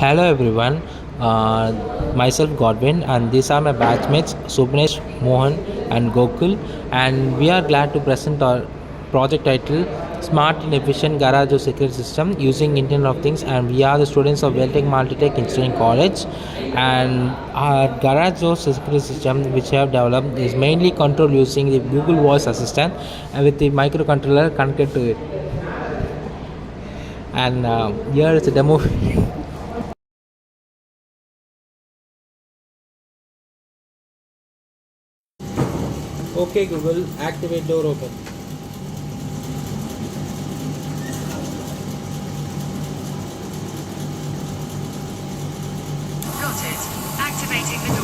Hello everyone, myself Godwin and these are my batchmates Subnesh, Mohan and Gokul, and we are glad to present our project title Smart and Efficient Garage or Security System using Internet of Things, and we are the students of Weltech Multitech Engineering College, and our garage door security system which we have developed is mainly controlled using the Google Voice Assistant and with the microcontroller connected to it. And here is a demo. Okay Google, activate door open. Got it. Activating the